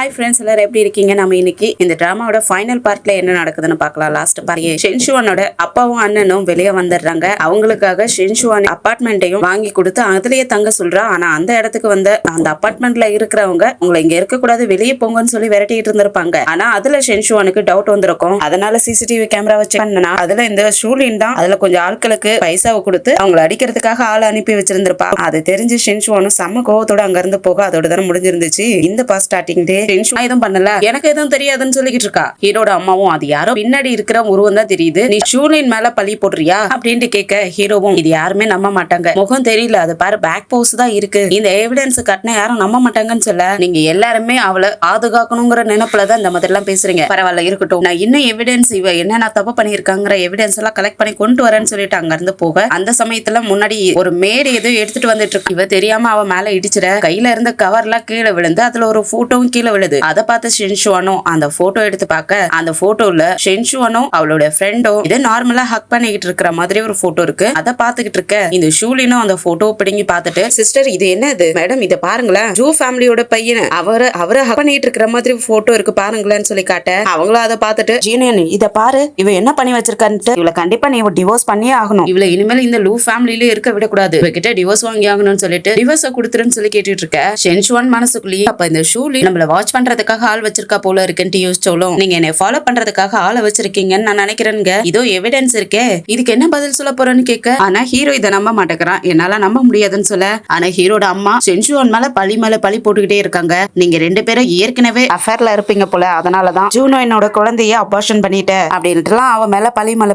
Hi friends, எல்லாரும் எப்படி இருக்கீங்க? நம்ம இன்னைக்கு இந்த டிராமாவோட ஃபைனல் பார்ட்ல என்ன நடக்குதுன்னு பார்க்கலாம். லாஸ்ட் பாருங்க, ஷென்ஷுவானோட அப்பாவும் அண்ணனும் வெளியே வந்துடுறாங்க. அவங்களுக்காக ஷென்ஷுவான் அபார்ட்மெண்ட்டையும் வாங்கி கொடுத்து அதுலயே தங்க சொல்றா. ஆனா அந்த இடத்துக்கு வந்து அந்த அபார்ட்மெண்ட்ல இருக்கிறவங்க உங்களை இங்க இருக்க கூடாது, வெளியே போங்கன்னு சொல்லி விரட்டிட்டு இருந்திருப்பாங்க. ஆனா அதுல ஷென்ஷுவானுக்கு டவுட் வந்திருக்கும். அதனால சிசிடிவி கேமரா வச்சு பண்ணனா அதுல இந்த ஷூலின் தான் அதுல கொஞ்சம் ஆட்களுக்கு பைசாவை கொடுத்து அவங்களை அடிக்கிறதுக்காக ஆள் அனுப்பி வச்சிருந்திருப்பா. அது தெரிஞ்சு ஷென்ஷுவானும் செம்ம கோவத்தோட அங்க இருந்து போக அதோட தானே முடிஞ்சிருந்துச்சு. இந்த பாஸ் ஸ்டார்டிங் டே எதுவும் பண்ணல, எனக்கு எதுவும் தெரியாதுன்னு சொல்லிக்கிட்டு இருக்கா. ஹீரோட அம்மாவும் அது யாரோ பின்னாடி இருக்கிற உருவம் தான் தெரியுது, நீ ஷூலின் மேல பழி போடுறியா அப்படின்ட்டு கேட்க ஹீரோவும் இது யாருமே நம்ப மாட்டாங்க, முகம் தெரியல, அது பாரு பேக் போஸ் தான் இருக்கு, இந்த எவிடன்ஸ் கட்டின யாரும் நம்ப மாட்டாங்கன்னு சொல்ல நீங்க எல்லாருமே அவளை பாதுகாக்கணுங்கிற நினைப்புலதான் இந்த மாதிரி எல்லாம் பேசுறீங்க. பரவாயில்ல இருக்கட்டும், நான் இன்னும் எவிடன்ஸ் இவ என்னென்ன தப்பு பண்ணிருக்காங்கிற எவிடன்ஸ் எல்லாம் கலெக்ட் பண்ணி கொண்டு வரேன்னு சொல்லிட்டு அங்க இருந்து போக அந்த சமயத்துல முன்னாடி ஒரு மேடு எதுவும் எடுத்துட்டு வந்துட்டு இருக்கு. இவ தெரியாம அவ மேல இடிச்சிட கையில இருந்த கவர் எல்லாம் கீழே விழுந்து அதுல ஒரு போட்டோவும் கீழே விழுது. அதை பார்த்து ஷென்ஷுவானும் அந்த போட்டோ எடுத்து பார்க்க அந்த போட்டோல ஷென்ஷுவானும் அவளோட ஃப்ரெண்டும் இது நார்மலா ஹக் பண்ணிக்கிட்டு இருக்கிற மாதிரி ஒரு போட்டோ இருக்கு. அதை பார்த்துக்கிட்டு இருக்க இந்த ஷூலினும் அந்த போட்டோ பிடிங்கி பார்த்துட்டு, சிஸ்டர் இது என்னது மேடம், இதை பாருங்களேன், ஜூ ஃபேமிலியோட பையன் அவரை ஹக் பண்ணிட்டு இருக்கிற மாதிரி போட்டோ இருக்கு பாருங்களேன்னு சொல்லி காட்ட அவங்களும் அதை பார்த்துட்டு, ஜீனியன் இதை பாரு, இவ என்ன பண்ணி வச்சிருக்கான்ட்டு, இவளை கண்டிப்பா நீ டிவோர்ஸ் பண்ணியே ஆகணும், இவளை இனிமேல் இந்த லூ ஃபேமிலியில இருக்க விடக்கூடாது, இவகிட்ட டிவோர்ஸ் வாங்கி ஆகணும்னு சொல்லிட்டு டிவோர்ஸை கொடுத்துருன்னு சொல்லி கேட்டுட்டு இருக்க ஷென்ஷுவான் மனசுக்குள்ளேயே அப்ப இந்த ஷூலி நம்மள வாட்ச் பண்றதுக்காக ஆள் வச்சிருக்கா போல இருக்குன்னு யோசிச்சோலும், நீங்க என்னை ஃபாலோ பண்றதுக்காக ஆளை வச்சிருக்கீங்கன்னு நான் நினைக்கிறேங்க, இதோ எவிடன்ஸ் இருக்கே, இதுக்கு என்ன பதில் சொல்ல போறேன்னு கேட்க, ஆனா ஹீரோ இதை நம்ப மாட்டேங்கிறான், என்னால நம்ப முடியாதுன்னு சொல்ல, ஆனா ஹீரோட அம்மா ஷென்ஷுவான் மேல பழி போட்டுக்கிட்டே இருக்காங்க, நீங்க ரெண்டு பேரும் ஏற்கனவே அஃபேர்ல இருப்பீங்க போல, அதனாலதான் ஜூனோ என்னோட குழந்தைய அபார்ஷன் பண்ணிட்ட அப்படின்ட்டுலாம் அவன் மேல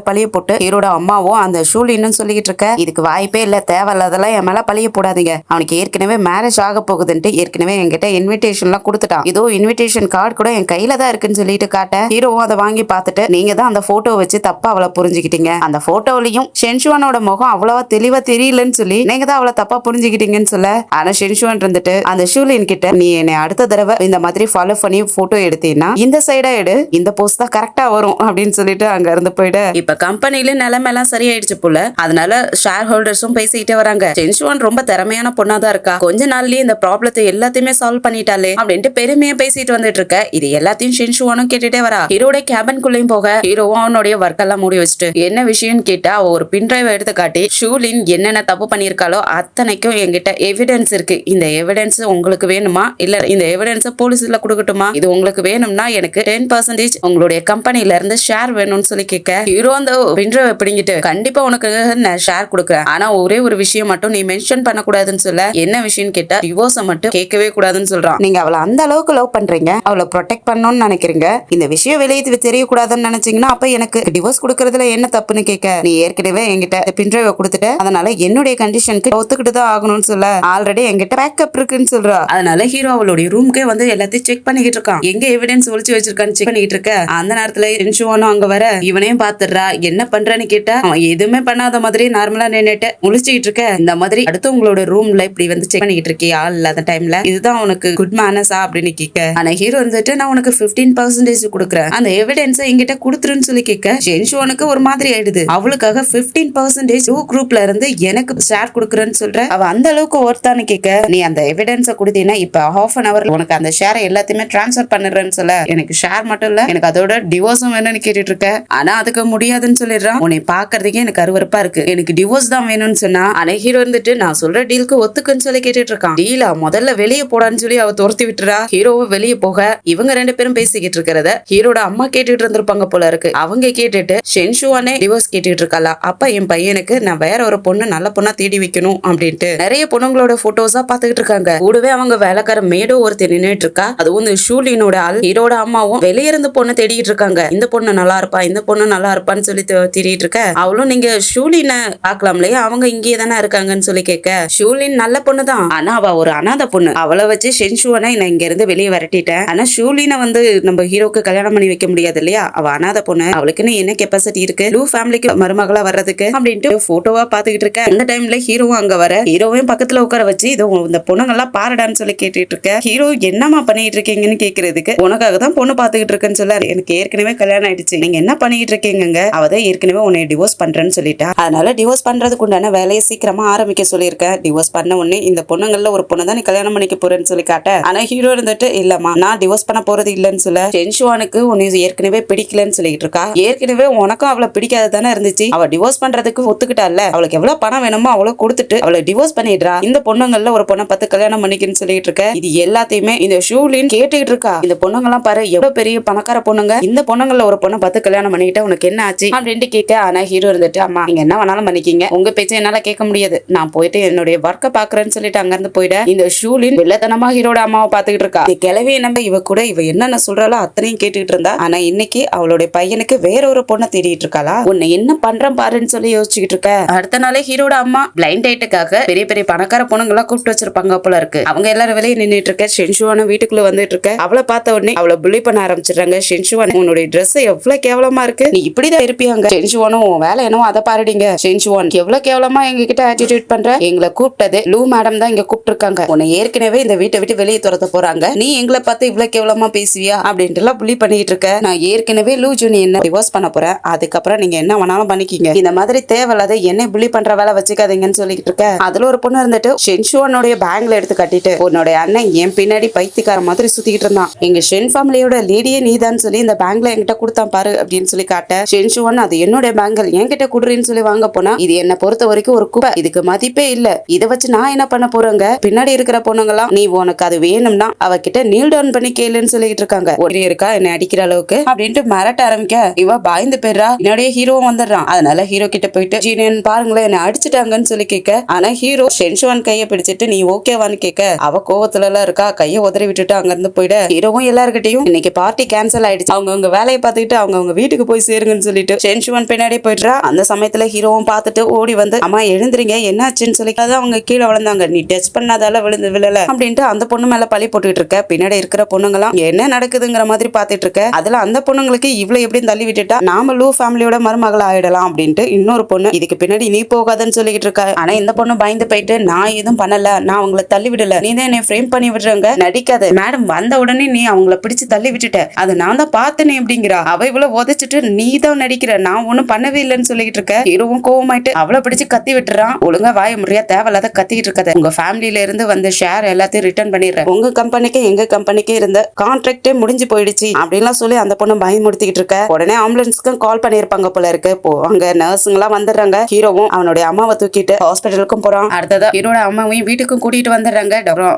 பழிய போட்டு ஹீரோட அம்மாவும் அந்த ஷூலின்னு சொல்லிக்கிட்டு இருக்க, இதுக்கு வாய்ப்பே இல்ல, தேவையில்லாதெல்லாம் என் மேல பழிய போடாதீங்க, அவனுக்கு ஏற்கனவே மேரேஜ் ஆக போகுதுன்ட்டு ஏற்கனவே என்கிட்ட இன்விடேஷன் எல்லாம் கொடுத்துட்டான், இதோ இன்விடேஷன் கார்டு கூட என் கையில தான் இருக்குன்னு சொல்லிட்டு காட்ட ஹீரோவும் அதை வாங்கி பார்த்துட்டு, நீங்க தான் அந்த போட்டோ வச்சு தப்பா அவளை புரிஞ்சுக்கிட்டீங்க, அந்த போட்டோலயும் ஷென்ஷுவானோட முகம் அவ்வளவா தெளிவா தெரியலன்னு சொல்லி நீங்க தான் அவளை தப்பா புரிஞ்சுக்கிட்டீங்கன்னு சொல்ல, ஆனா ஷென்ஷுவான் இருந்துட்டு அந்த ஷூலின் கிட்ட, நீ என்னை அடுத்த தடவை இந்த மாதிரி ஃபாலோ பண்ணி போட்டோ எடுத்தீங்கன்னா இந்த சைடா எடு, இந்த போஸ்ட் தான் கரெக்டா வரும் அப்படின்னு சொல்லிட்டு அங்க இருந்து போயிடு. இப்ப கம்பெனில நிலைமை எல்லாம் சரியாயிடுச்சு போல, அதனால ஷேர் ஹோல்டர்ஸும் பேசிக்கிட்டே வராங்க, ஷென்ஷுவான் ரொம்ப திறமையான பொண்ணா தான் இருக்கா, கொஞ்ச நாள்லயே இந்த ப்ராப்ளத்தை எல்லாத்தையுமே சால்வ் பண்ணிட்டாலே அப்படின்ட்டு பெருமையா பேசிட்டு வந்துட்டு இருக்க. இது எல்லாத்தையும் ஷென்ஷுவானும் கேட்டுட்டே வரா. ஹீரோட கேபின்குள்ளேயும் போக ஹீரோவும் அவனுடைய ஒர்க் எல்லாம் மூடி வச்சுட்டு என்ன விஷயம்னு கேட்டா ஒரு பின்ட்ரைவ் எடுத்து காட்டி, ஷூலின் என்னென்ன தப்பு பண்ணிருக்காளோ அத்தனைக்கும் என்கிட்ட எவிடன்ஸ் இருக்கு, இந்த எவிடன்ஸ் உங்களுக்கு வேணுமா இல்ல இந்த எவிடன்ஸ் போலீஸ்ல கொடுக்கட்டுமா, இது உங்களுக்கு வேணும்னா எனக்கு 10% உங்களுடைய கம்பெனில இருந்து ஷேர் வேணும்னு சொல்லி கேட்க, ஹீரோ அந்த பின்ட்ரைவ் பிடிங்கிட்டு, கண்டிப்பா உனக்கு நான் ஷேர் கொடுக்குறேன், ஆனா ஒரே ஒரு விஷயம் மட்டும் நீ மென்ஷன் பண்ணக்கூடாதுன்னு சொல்ல, என்ன விஷயம் கேட்டா டிவோர்ஸை மட்டும் கேட்கவே கூடாதுன்னு சொல்றான். நீங்க அவளை அந்த அளவுக்கு லவ் பண்றீங்க, அவளை ப்ரொடெக்ட் பண்ணணும்னு நினைக்கிறீங்க, இந்த விஷயம் வெளியே தெரியக்கூடாதுன்னு நினைச்சீங்கன்னா அப்ப எனக்கு டிவோர்ஸ் கொடுக்கறதுல என்ன தப்புன்னு கேட்க, நீ ஏற்கனவே என்கிட்ட பின்ட்ரைவ் கொடுத்துட்ட, அதனால என்னுடைய கண்டிஷனுக்கு ஒத்துக்கிட்டு தான் ஆகணும்னு சொல்ல, ஆல்ரெடி என்கிட்ட பேக்கப் இருக்குன்னு சொல்றா. அதனால ஹீரோ அவளுடைய ரூம்க்கே வந்து எல்லாத்தையும் செக் பண்ணிக்கிட்டு இருக்கான், எங்க எவிடன்ஸ் ஒளிச்சு வச்சிருக்கான்னு செக் பண்ணிட்டு இருக்க. அந்த நேரத்துல ஷென்ஷுவானும் அங்க வர இவனையும் பாத்துடுறா. என்ன பண்றான்னு கேட்டா அவன் எதுவுமே பண்ணாத மாதிரி நார்மலா நின்னுட்டு முழிச்சுக்கிட்டு இருக்க. இந்த மாதிரி அடுத்து உங்களோட ரூம்ல இப்படி வந்து செக் பண்ணிக்கிட்டு இருக்கே ஆள் இல்லாத டைம்ல, இதுதான் உனக்கு குட் மேனஸா அப்படின்னு கேட்க, ஆனா ஹீரோ வந்துட்டு நான் உனக்கு 15% கொடுக்குறேன், அந்த எவிடன்ஸ் என்கிட்ட கொடுத்துருன்னு சொல்லி கேட்க ஷென்ஷுவானுக்கு ஒரு மாதிரி ஆயிடுது. அவளுக்காக 15% குரூப்ல இருந்து எனக்கு ஷேர் கொடுக்குறேன்னு சொல்ற, அவ அந்த அளவுக்கு ஒர்த்தான்னு கேட்க, நீ அந்த எவிடன்ஸை கொடுத்தீங்கன்னா இப்ப ½ an hour உனக்கு அந்த ஷேரை எல்லாத்தையுமே டிரான்ஸ்ஃபர் பண்ணிடுறேன்னு சொல்ல, எனக்கு ஷேர் மட்டும் இல்ல எனக்கு அதோட டிவோர்ஸும் வேணும்னு கேட்டுட்டு இருக்க. ஆனா அதுக்கு முடியாதுன்னு சொல்லிடுறான். உன்னை பாக்குறதுக்கே எனக்கு அருவருப்பா இருக்கு, எனக்கு டிவோர்ஸ் தான் வேணும்னு சொன்னா, ஆனா ஹீரோ வந்துட்டு நான் சொல்ற டீலுக்கு ஒத்துக்குன்னு சொல்லி கேட்டுட்டு இருக்கான். டீலா முதல்ல வெளியே போடான்னு சொல்லி அவ துரத்தி விட்டுறா. ஹீரோவும் வெளியே போக இவங்க ரெண்டு பேரும் பேசிக்கிட்டு இருக்கிறத ஹீரோட அம்மா கேட்டுட்டு இருந்திருப்பாங்க போல இருக்கு. அவங்க கேட்டுட்டு ஷென்ஷுவானே டிவோர்ஸ் கேட்டுட்டு இருக்காளா, அப்ப என் பையனுக்கு நான் வேற ஒரு பொண்ணு நல்ல பொண்ணா தேடி வைக்கணும் அப்படின்ட்டு நிறைய பொண்ணுங்களோட போட்டோஸா பாத்துக்கிட்டு இருக்காங்க. கூடவே அவங்க வேலைக்கார மேடோ ஒருத்தர் நின்னுட்டு இருக்கா. அதுவும் இந்த ஷூலினோட ஆள் ஹீரோட அம்மாவும் வெளியே இருந்து பொண்ணு தேடிட்டு இருக்காங்க. இந்த பொண்ணு நல்லா இருப்பா, இந்த பொண்ணு நல்லா இருப்பான்னு சொல்லி தேடிட்டு இருக்க. அவளும் நீங்க ஷூலின பாக்கலாம் இல்லையா, அவங்க இங்கே தானே இருக்காங்கன்னு சொல்லி கேட்க, ஷூலின் நல்ல பொண்ணு தான், ஆனா அவ ஒரு அனாதை பொண்ணு, அவளை வச்சு ஷென்ஷுவானை நான் இங்க இருந்து வெளியே விரட்டிட்டேன், ஆனா ஷூலினை வந்து நம்ம ஹீரோக்கு கல்யாணம் பண்ணி வைக்க முடியாது இல்லையா, அவ அனாதை பொண்ணு, அவளுக்குன்னு என்ன கெப்பாசிட்டி இருக்கு லூ ஃபேமிலிக்கு மருமகளா வர்றதுக்கு அப்படின்ட்டு போட்டோவா பாத்துக்கிட்டு இருக்க. இந்த டைம்ல ஹீரோவும் அங்க வர ஹீரோவையும் பக்கத்துல உட்கார வச்சு இதோ இந்த பொண்ணுங்கெல்லாம் பாருடான்னு சொல்லி கேட்டுட்டு இருக்க. ஹீரோ என்னமா பண்ணிட்டு இருக்கீங்கன்னு கேக்குறதுக்கு, உனக்காக தான் பொண்ணு பாத்துக்கிட்டு இருக்கேன்னு சொல்ல, எனக்கு ஏற்கனவே கல்யாணம் ஆயிடுச்சு, நீங்க என்ன பண்ணிட்டு இருக்கீங்க, அவதான் ஏற்கனவே உன்னை டிவோர்ஸ் பண்றேன்னு சொல்லிட்டா, அதனால டிவோர்ஸ் பண்றதுக்கு உண்டான வேலையை சீக்கிரமா ஆரம்பிக்க சொல்லியிருக்கேன், டிவோர்ஸ் பண்ண உடனே இந்த பொண்ணுங்கள்ல ஒரு பொண்ணு தான் நீ கல்யாணம் பண்ணிக்க போறேன்னு சொல்லி காட்ட. ஆனா ஹீரோ இருந்துட்டு இல்லம்மா நான் டிவோர்ஸ் பண்ண போறது இல்லன்னு சொல்ல ஷென்ஷுவானுக்கு உன்னை ஏற்கனவே பிடிக்கலன்னு சொல்லிட்டு இருக்கா. ஏற்கனவே உனக்கும் அவளை பிடிக்காது தானே இருந்துச்சு. அவ டிவோர்ஸ் பண்றதுக்கு ஒத்துக்கிட்டால. அவளுக்கு எவ்வளவு பணம் வேணுமோ அவ்வளவு கொடுத்துட்டு அவளை டிவோர்ஸ் பண்ணிடுறா. இந்த பொண்ணுங்கள்ல ஒரு பொண்ணை பார்த்து கல்யாணம் பண்ணிக்கன்னு சொல்லிட்டு இருக்க. இது எல்லாத்தையுமே இந்த ஷூலின் கேட்டுக்கிட்டு இருக்கா. இந்த பொண்ணுங்கெல்லாம் பாரு எவ்வளவு பெரிய பணக்கார பொண்ணுங்க. இந்த பொண்ணுங்கள்ல ஒரு பொண்ணை பார்த்து கல்யாணம் பண்ணிக்கிட்ட உனக்கு என்ன ஆச்சு அப்படின்ட்டு கேட்க. ஆனா ஹீரோ இருந்துட்டு அம்மா நீங்க என்ன வேணாலும் பண்ணிக்கீங்க, உங்க பேச்சை என்னால கேட்க முடியாது, நான் போயிட்டு என்னுடைய ஒர்க்கை பாக்குறேன்னு சொல்லிட்டு அங்க இருந்து போயிட. இந்த ஷூலின் வெள்ளத்தனமா ஹீரோட அம்மாவை பாத்துக்கிட்டு இருக்கா. கிளவி நம்ம இவ கூட இவ என்னென்ன சொல்றாளோ அத்தனையும் கேட்டுக்கிட்டு இருந்தா. ஆனா இன்னைக்கு அவளுடைய பையனுக்கு வேற ஒரு பொண்ணை தேடிட்டு இருக்காளா. உன்னை என்ன பண்றேன் பாருன்னு சொல்லி யோசிச்சுக்கிட்டு இருக்க. அடுத்த நாளே ஹீரோட அம்மா பிளைண்ட் டேட்டுக்காக பெரிய பெரிய பணக்கார பொண்ணுங்களா கூப்பிட்டு வச்சிருப்பாங்க போல இருக்கு. அவங்க எல்லாரும் வெளியே நின்னுட்டு இருக்க. ஷென்ஷுவான வீட்டுக்குள்ள வந்துட்டு இருக்க. அவளை பார்த்த உடனே அவளை புள்ளி பண்ண ஆரம்பிச்சிடுறாங்க. ஷென்ஷுவான் உன்னுடைய ட்ரெஸ் எவ்வளவு கேவலமா இருக்கு, நீ இப்படிதான் இருப்பியாங்க. ஷென்ஷுவானும் உன் வேலை என்னவோ அதை பாருடிங்க. ஷென்ஷுவான் எவ்வளவு கேவலமா எங்க கிட்ட ஆட்டிடியூட் பண்ற. எங்களை கூப்பிட்டது லூ மேடம் தான் இங்க கூப்பிட்டு இருக்காங்க. உன்னை ஏற்கனவே இந்த வீட்டை விட்டு வெளியே துரத்த போறாங்க. நீ எங்களை பார்த்து இவ்வளவு கேவலமா பேசுவியா அப்படின்ட்டு எல்லாம் புள்ளி பண்ணிட்டு இருக்க. நான் ஏற்கனவே லூ ஜூனி என்ன டிவோர்ஸ் பண்ண போறேன். அதுக்கப்புறம் நீங்க என்ன வேணாலும் பண்ணிக்கிங்க. இந்த மாதிரி தேவையில்லாத என்னை புள்ளி பண்ற வேலை வச்சுக்காதீங்கன்னு சொல்லிட்டு இருக்க. அதுல ஒரு பொண்ணு இருந்துட்டு ஷென்ஷுவானுடைய பேங்க்ல எடுத்து கட்டிட்டு உன்னுடைய அண்ணன் என் பின்னாடி பைத்தியக்கார மாதிரி சுத்திக்கிட்டு இருந்தான். எங்க ஷென் ஃபேமிலியோட லேடியே நீதான் சொல்லி இந்த பேங்க்ல என்கிட்ட கொடுத்தான் பாரு அப்படின்னு சொல்லி காட்ட. ஷென்ஷுவான் அது என்னுடைய பேங்கல் என்கிட்ட குடுறேன்னு சொல்லி வாங்க போனா இது என்ன பொறுத்த வரைக்கும் ஒரு குப்பை, இதுக்கு மதிப்பே இல்ல, இதை வச்சு நான் என்ன பண்ண போறேங்க. பின்னாடி இருக்கிற பொண்ணுங்களாம் நீ உனக்கு அது வேணும்னா அவகிட்ட நீல் டவுன் பண்ணி கேளுன்னு சொல்லிட்டு இருக்காங்க. ஒரே இருக்கா என்ன அடிக்கிற அளவுக்கு அப்படின்ட்டு மிரட்ட ஆரம்பிக்க. இவ பாய்ந்து போயிடுறா. என்னுடைய ஹீரோவும் வந்துடுறான். அதனால ஹீரோ கிட்ட போயிட்டு ஜீனியன் பாருங்களேன் என்ன அடிச்சுட்டாங்கன்னு சொல்லி கேட்க. ஆனா ஹீரோ ஷென்ஷுவான் கையை பிடிச்சிட்டு நீ ஓகேவான்னு கேட்க. அவ கோவத்துல எல்லாம் இருக்கா. கையை உதறி விட்டுட்டு அங்க இருந்து போயிட. ஹீரோவும் எல்லாருக்கிட்டையும் இன்னைக்கு பார்ட்டி கேன்சல் ஆயிடுச்சு, அவங்க வேலையை பார்த்துக்கிட்டு அவங்க வீட்டுக்கு போய் சேருங்கன்னு சொல்லிட்டு ஷென்ஷுவான் பின்னாடி போயிடுறா. அந்த சமயத்துல ஹீரோவும் பார்த்துட்டு ஓடி வந்து அம்மா எழுந்துறீங்க என்னாச்சுன்னு சொல்லி அவங்க கீழே விழுந்தாங்க, நீ டச் பண்ணாதால விழல அப்படின்ட்டு அந்த பொண்ணு மேல பழி போட்டுட்டு இருக்க. பின்னாடி இருக்கிற பொண்ணுங்களாம் என்ன நடக்குதுங்கிற மாதிரி பாத்துட்டு இருக்க. அதுல அந்த பொண்ணுங்களுக்கு இவ்வளவு எப்படி தள்ளி விட்டுட்டா நாம லூ ஃபேமிலியோட மருமகள் ஆயிடலாம் அப்படின்ட்டு இன்னொரு பொண்ணு இதுக்கு பின்னாடி நீ போகாதன்னு சொல்லிட்டு இருக்கா. ஆனா இந்த பொண்ணு பயந்து போயிட்டு நான் எதுவும் பண்ணல, நான் அவங்கள தள்ளி விடல, நீ தான் என்னை ஃப்ரேம் பண்ணி விடுறாங்க, நடிக்காத மேடம், வந்த உடனே நீ அவங்கள பிடிச்சு தள்ளி விட்டுட்ட, அது நான் தான் பார்த்தனே அப்படிங்கிறா. அவ இவ்வளவு உதச்சிட்டு நீ தான் நடிக்கிற, நான் ஒண்ணும் பண்ணவே இல்லைன்னு சொல்லிட்டு இருக்க. ஹீரோவும் கோவமாயிட்டு அவளை பிடிச்சு கத்தி விட்டுறான். ஒழுங்கா வாய முறையா தேவையில்லாத கத்திட்டு இருக்காத, உங்க ஃபேமிலியில இருந்து வந்த ஷேர் எல்லாத்தையும் ரிட்டர்ன் பண்ணிடுறேன், உங்க கம்பெனிக்கு எங்க கம்பெனிக்கு இருந்த கான்ட்ராக்டே முடிஞ்சு போயிடுச்சு அப்படின்லாம் சொல்லி அந்த பொண்ணு பயமுறுத்திக்கிட்டு இருக்க. உடனே ஆம்புலன்ஸ்க்கும் கால் பண்ணிருப்பாங்க போல இருக்கு. அங்க நர்ஸுங்கெல்லாம் வந்துடுறாங்க. ஹீரோவும் அவனுடைய அம்மாவை தூக்கிட்டு ஹாஸ்பிட்டலுக்கும் போறான். அடுத்ததா ஹீரோட அம்மாவையும் வீட்டுக்கும் கூட்டிட்டு வந்துடுறாங்க.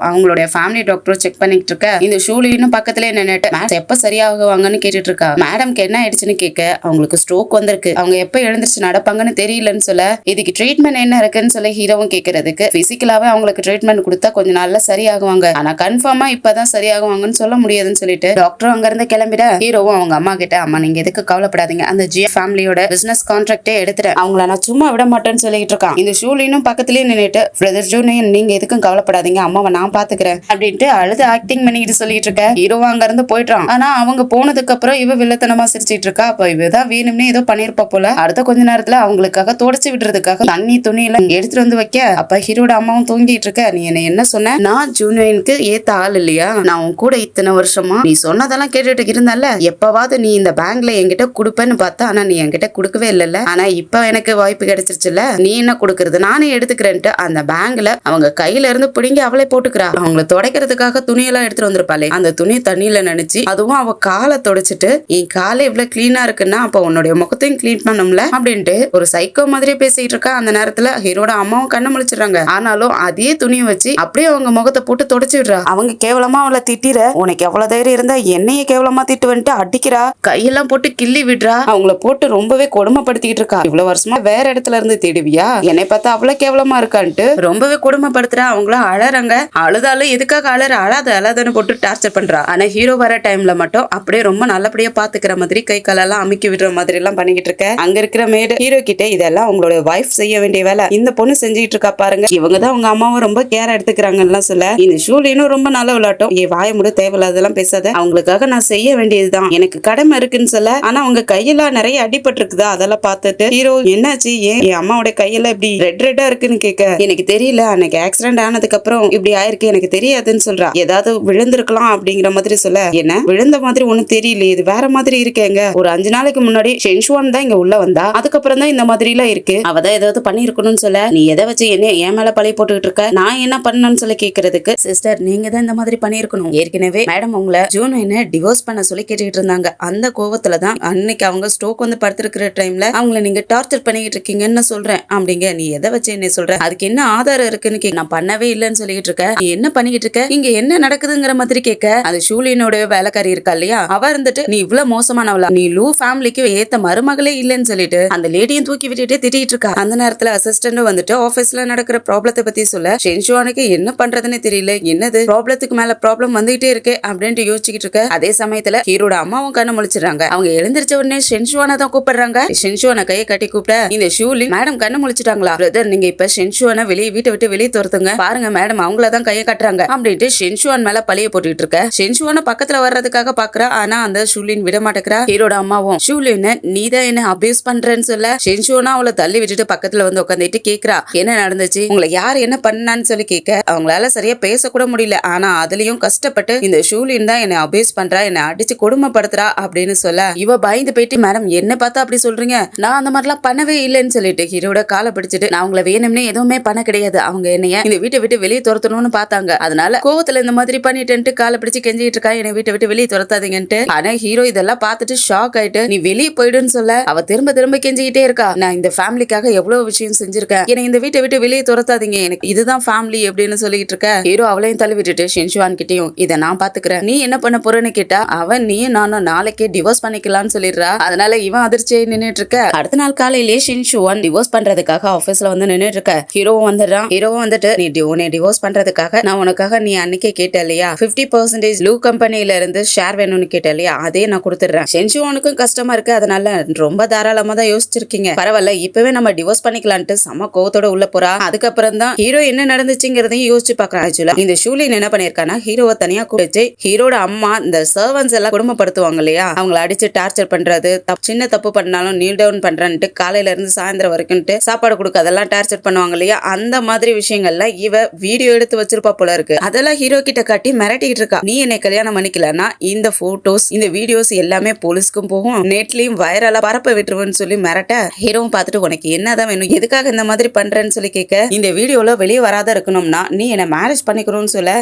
அவங்களுடைய ஃபேமிலி டாக்டரும் செக் பண்ணிட்டு இருக்க. இந்த ஷூலினும் பக்கத்துல நின்னுட்டு எப்ப சரியாகுவாங்கன்னு கேட்டுட்டு இருக்கா. மேடம்க்கு என்ன ஆயிடுச்சுன்னு கேட்க அவங்களுக்கு ஸ்ட்ரோக் வந்திருக்கு, அவங்க எப்ப எழுந்திருச்சு நடப்பாங்கன்னு தெரியலன்னு சொல்ல இதுக்கு ட்ரீட்மெண்ட் என்ன இருக்குன்னு சொல்லி ஹீரோவும் கேட்கறதுக்கு பிசிக்கலாவே அவங்களுக்கு ட்ரீட்மெண்ட் கொடுத்தா கொஞ்ச நாள்ல சரியாகுவாங்க, ஆனா கன்ஃபார்மா இப்பதான் சரியாகுவாங்கன்னு சொல்ல முடியாதுன்னு சொல்லிட்டு டாக்டரும் அங்க இருந்து கிளம்பிட. ஹீரோவும் அவங்க அம்மா கிட்ட அம்மா நீங்க எதுக்கு கவலைப்படாதீங்க, அந்த ஜி ஃபேமிலியோட பிசினஸ் கான்ட்ராக்டே எடுத்துட்டேன், அவங்கள நான் சும்மா விட மாட்டேன்னு சொல்லிட்டு இருக்கான். இந்த ஷூலினும் பக்கத்துலயே நின்னுட்டு பிரதர் ஜூனியர் நீங்க எதுக்கும் கவலைப்படாதீங்க, அம்மாவை நான் பாத்துக்கிறேன் அப்படின்ட்டு அழுது ஆக்டிங் பண்ணிட்டு சொல்லிட்டு இருக்க. ஹீரோவும் அங்க இருந்து போயிட்டான். ஆனா அவங்க போனதுக்கு அப்புறம் இவ வில்லத்தனமா சிரிச்சிட்டு இருக்கா. அப்ப இவதான் வேணும்னே ஏதோ பண்ணிருப்பா போல. அடுத்த கொஞ்ச நேரத்துல அவங்களுக்காக தொடச்சு விடுறதுக்காக தண்ணி துணி எல்லாம் எடுத்துட்டு வந்து வைக்க. அப்ப ஹீரோட அம்மாவும் தூங்கிட்டு இருக்க. நீ என்ன சொன்ன, நான் ஜூனியனுக்கு ஏத்த ஆள் இல்லையா, நான் உன் கூட இத்தனை வருஷமா நீ சொன்னதெல்லாம் கேட்டுட்டு இருந்தால, எப்பவாவது நீ இந்த பேங்க்ல என்கிட்ட கொடுப்பேன்னு பார்த்தா ஆனா நீ என்கிட்ட கொடுக்கவே இல்லல்ல, ஆனா இப்ப எனக்கு வாய்ப்பு கிடைச்சிருச்சுல, நீ என்ன கொடுக்கறது நானே எடுத்துக்கிறேன்ட்டு அந்த பேங்க்ல அவங்க கையில இருந்து பிடிங்கி அவளை போட்டுக்கிறா. அவங்களை துடைக்கிறதுக்காக துணியெல்லாம் எடுத்துட்டு வந்திருப்பாளே, அந்த துணி தண்ணியில நினைச்சு அதுவும் அவ காலை தொடச்சிட்டு என் காலை இவ்வளவு கிளீனா இருக்குன்னா அப்ப உன்னுடைய முகத்தையும் கிளீன் பண்ணும்ல அப்படின்ட்டு ஒரு சைக்கோ மாதிரி பேசிட்டு இருக்கா. அந்த நேரத்துல ஹீரோட அம்மாவும் கண்ணு முழிச்சிடுறாங்க. ஆனாலும் அதே துணியை வச்சு அப்படியே அவங்க முகத்தை போட்டு தொடச்சு விடுறா. அவங்க கேவலமா அவளை திட்டிர, உனக்கு எவ்வளவு தைரியம் இருந்தா என்னைய கேவலமா திட்டு வந்துட்டு அடிக்கிறா, கையெல்லாம் போட்டு கிள்ளி விடுறா, அவங்கள போட்டு ரொம்பவே கொடுமைப்படுத்திட்டு இருக்கா. இவ்வளவு வருஷமா வேற இடத்துல இருந்து தேடுவியா, என்னை பார்த்தா அவ்வளவு கேவலமா இருக்கான்ட்டு ரொம்பவே கொடுமைப்படுத்துறா. அவங்கள அழறாங்க. அழுதாலும் எதுக்காக அழாதன்னு போட்டு டார்ச்சர் பண்றா. ஆனா ஹீரோ வர டைம்ல மட்டும் அப்படியே ரொம்ப நல்லபடியா பாத்துக்கிற மாதிரி கை காலெல்லாம் அமுக்கி விடுற மாதிரி எல்லாம் பண்ணிக்கிட்டு இருக்க. அங்க இருக்கிற மேடு ஹீரோ கிட்ட இதெல்லாம் உங்களோட வைஃப் செய்ய வேண்டிய வேலை, இந்த பொண்ணு செஞ்சுட்டு இருக்கா பாருங்க, இவங்கதான் உங்க அம்மாவும் ரொம்ப கேர் எடுத்துக்கிறாங்கன்னு சொல்ல. இந்த ஷூலினும் ரொம்ப நல்ல விளையாட்டும், ஏ வாய முடி தேவையில்லாதெல்லாம் பேசாத, அவங்களுக்காக நான் செய்ய வேண்டியதுதான், எனக்கு கடமை இருக்குன்னு சொல்ல. ஆனா அவங்க கையெல்லாம் நிறைய அடிபட்டு இருக்குதா, அதெல்லாம் பார்த்துட்டு ஹீரோ என்னாச்சு, ஏன் என் அம்மாவோட கையெல்லாம் இப்படி ரெட்டா இருக்குன்னு கேட்க, எனக்கு தெரியல, அன்னைக்கு ஆக்சிடென்ட் ஆனதுக்கு அப்புறம் இப்படி ஆயிருக்கு, எனக்கு தெரியாதுன்னு சொல்றா. ஏதாவது விழுந்திருக்கலாம் அப்படிங்கிற மாதிரி சொல்ல, என்ன விழுந்த மாதிரி ஒண்ணு தெரியல, இது வேற மாதிரி இருக்கேங்க, ஒரு 5 நாளைக்கு முன்னாடி ஷென்ஷுவான் தான் இங்க உள்ள வந்தா, அதுக்கப்புறம் தான் இந்த மாதிரி எல்லாம் இருக்கு, அவதான் ஏதாவது பண்ணி இருக்கணும்னு சொல்ல. நீ எதை வச்சு என்ன என் மேல பழி போட்டுக்கிட்டு இருக்க, நான் என்ன பண்ணணும்னு சொல்லி கேட்கறதுக்கு, சிஸ்டர் நீங்க தான் இந்த மாதிரி பண்ணி பண்ணிருக்கணும். ஏற்கனவே மேடம் உங்களை ஜூன் என்ன டிவோர்ஸ் பண்ண சொல்லி கேட்டுக்கிட்டு இருந்தாங்க. அந்த கோவத்துலதான் அன்னைக்கு அவங்க ஸ்டோக் வந்து படுத்திருக்கிற டைம்ல அவங்கள நீங்க டார்ச்சர் பண்ணிக்கிட்டு இருக்கீங்கன்னு சொல்றேன் அப்படிங்க. நீ எதை வச்சு என்ன சொல்ற, அதுக்கு என்ன ஆதாரம் இருக்குன்னு கேட்க, நான் பண்ணவே இல்லைன்னு சொல்லிட்டு இருக்க, நீ என்ன பண்ணிக்கிட்டு இருக்க, இங்க என்ன நடக்குதுங்கிற மாதிரி கேட்க, அது ஷூலினோட வேலைக்காரி இருக்கா இல்லையா, அவ இருந்துட்டு நீ இவ்வளவு மோசமானவளா, நீ லூ ஃபேமிலிக்கு ஏத்த மருமகளே இல்லன்னு சொல்லிட்டு அந்த லேடியும் தூக்கி விட்டுட்டு திட்டிட்டு இருக்கா. அந்த நேரத்துல அசிஸ்டன்ட் வந்துட்டு ஆபீஸ்ல நடக்கிற ப்ராப்ளத்தை பத்தி சொல்ல ஷென்ஷுவானுக்கு என்ன பண்றதுன்னு தெரியல. என்னது ப்ராப்ளத்துக்கு மேல ப்ராப்ளம் வந்துகிட்டே இருக்கு அப்படின்ட்டு யோசிச்சுக்கிட்டு இருக்க. அதே சமயத்துல ஹீரோட அம்மாவும் கண்ணு முழிச்சிடறாங்க. அவங்க எழுந்திருச்ச உடனே ஷென்ஷுவானை தான் கூப்பிடுறாங்க. ஷென்ஷுவானை கையை கட்டி கூப்பிட்ட இந்த ஷூலின் மேடம் கண்ணு முழிச்சிட்டாங்களா பிரதர், நீங்க இப்ப ஷென்ஷுவானை வெளியே வீட்டை விட்டு வெளியே துரத்துங்க, பாருங்க மேடம் அவங்களதான் கையை கட்டுறாங்க அப்படின்ட்டு ஷென்ஷுவான் மேல பழிய போட்டுட்டு இருக்க. ஷென்ஷுவான பக்கத்துல வர்றதுக்காக பாக்குறா. ஆனா அந்த ஷூலின் விட மாட்டேங்கிறா. ஹீரோட அம்மாவும் ஷூலின் நீதான் என்ன அபியூஸ் பண்றேன்னு சொல்ல ஷென்ஷுவானா அவளை தள்ளி விட்டுட்டு பக்கத்துல வந்து உட்காந்துட்டு கேக்குறா, என்ன நடந்துச்சு, உங்களை யார் என்ன பண்ணான்னு சொல்லி கேட்க அவங்களால சரியா பேசக்கூட முடியல. ஆனா அதுலயும் கஷ்டப்பட்டு இந்த ஷூலின் தான் என்ன அபியூஸ் பண்றா, என்ன அடிச்சு கொடுமைப்படுத்துறா அப்படின்னு சொல்ல இவ பயந்து போயிட்டு மேடம் என்ன பார்த்தா அப்படி சொல்றீங்க, நான் அந்த மாதிரிலாம் பண்ணவே இல்லைன்னு சொல்லிட்டு ஹீரோட காலை பிடிச்சிட்டு நான் உங்களை வேணும்னே எதுவுமே பண்ண கிடையாது, அவங்க என்னைய இந்த வீட்டை விட்டு வெளியே துரத்தணும்னு பார்த்தாங்க, அதனால கோவத்துல இந்த மாதிரி பண்ணிட்டு காலை பிடிச்சு கெஞ்சிட்டு இருக்கா, என்னை வீட்டை விட்டு வெளியே துரத்தாதீங்கன்ட்டு. ஆனா ஹீரோ இதெல்லாம் பார்த்துட்டு ஷாக் ஆயிட்டு நீ வெளியே போயிடுன்னு சொல்ல அவ திரும்ப திரும்ப கெஞ்சிக்கிட்டே இருக்கா, நான் இந்த ஃபேமிலிக்காக எவ்வளவு விஷயம் செஞ்சிருக்கேன், என்னை இந்த வீட்டை விட்டு வெளியே துரத்தாதீங்க, எனக்கு இதுதான் ஃபேமிலி அப்படின்னு சொல்லிட்டு இருக்க. ஹீரோ அவளையும் தள்ளி விட்டுட்டு ஷென்ஷுவான் கிட்டயும் இதை நான் பாத்துக்கிறேன், நீ என்ன பண்ண போறேன்னு கேட்டா அவன் நீயும் நானும் நாளைக்கே டிவோர்ஸ் பண்ணிக்கலாம்னு சொல்லிடுறா. அதனால இவன் அதிர்ச்சியை நின்னுட்டு இருக்க. அடுத்த நாள் காலையிலேயே ஷென்ஷுவான் டிவோர்ஸ் பண்றதுக்காக ஆபீஸ்ல வந்து நின்னுட்டு இருக்க. ஹீரோவும் வந்துடுறான். ஹீரோவும் வந்துட்டு நீ உன்னை டிவோர்ஸ் பண்றதுக்காக நான் உனக்காக நீ அன்னைக்கே கேட்ட இல்லையா 50% லூ கம்பெனில இருந்து ஷேர் வேணும்னு கேட்ட இல்லையா, அதே நான் கொடுத்துடுறேன். ஷென்ஷுவானுக்கும் கஷ்டமா இருக்கு, அதனால ரொம்ப தாராளமா தான் யோசிச்சிருக்கீங்க, பரவாயில்ல இப்பவே நம்ம டிவோர்ஸ் பண்ணிக்கலான்ட்டு சம கோவத்தோட உள்ள போறா. அதுக்கப்புறம் தான் ஹீரோ என்ன நடந்துச்சுங்கிறதையும் யோசிச்சு பாக்குறா. ஆக்சுவலா இந்த ஷூலின் என்ன பண்ணிருக்கானா ஹீரோவை தனியா கூப்பிட்டு ஹீரோட அம்மா இந்த சர்வன்ஸ் எல்லாம் குடும்பப்படுத்துவாங்க இல்லையா, அவங்கள அடிச்சு டார்ச்சர் பண்றது, சின்ன தப்பு பண்ணாலும் நீல் டவுன் பண்றான்ட்டு காலையில இருந்து சாயந்தரம் வரைக்கும் சாப்பாடு கொடுக்க அதெல்லாம் டார்ச்சர் பண்ணுவாங்க இல்லையா, அந்த மாதிரி விஷயங்கள்லாம் இவ வீடியோ எடுத்து வச்சிருப்பா போல இருக்கு. அதெல்லாம் ஹீரோ கிட்ட காட்டி மிரட்டிட்டு இருக்கா, நீ என்னை கல்யாணம் பண்ணிக்கலன்னா இந்த போட்டோஸ் இந்த வீடியோஸ் எல்லாமே போலீஸ்க்கும் போகும், நெட்லயும் வைரலா பரப்ப விட்டுருவோன்னு சொல்லி மிரட்ட ஹீரோவும் பார்த்துட்டு உனக்கு என்னதான் வேணும், எதுக்காக இந்த மாதிரி பண்றேன்னு சொல்லி கேட்க, இந்த வீடியோல வெளியே வராத இருக்கணும்னா நீ என்ன மேரேஜ் பண்ணிக்கணும்னு சொல்ல,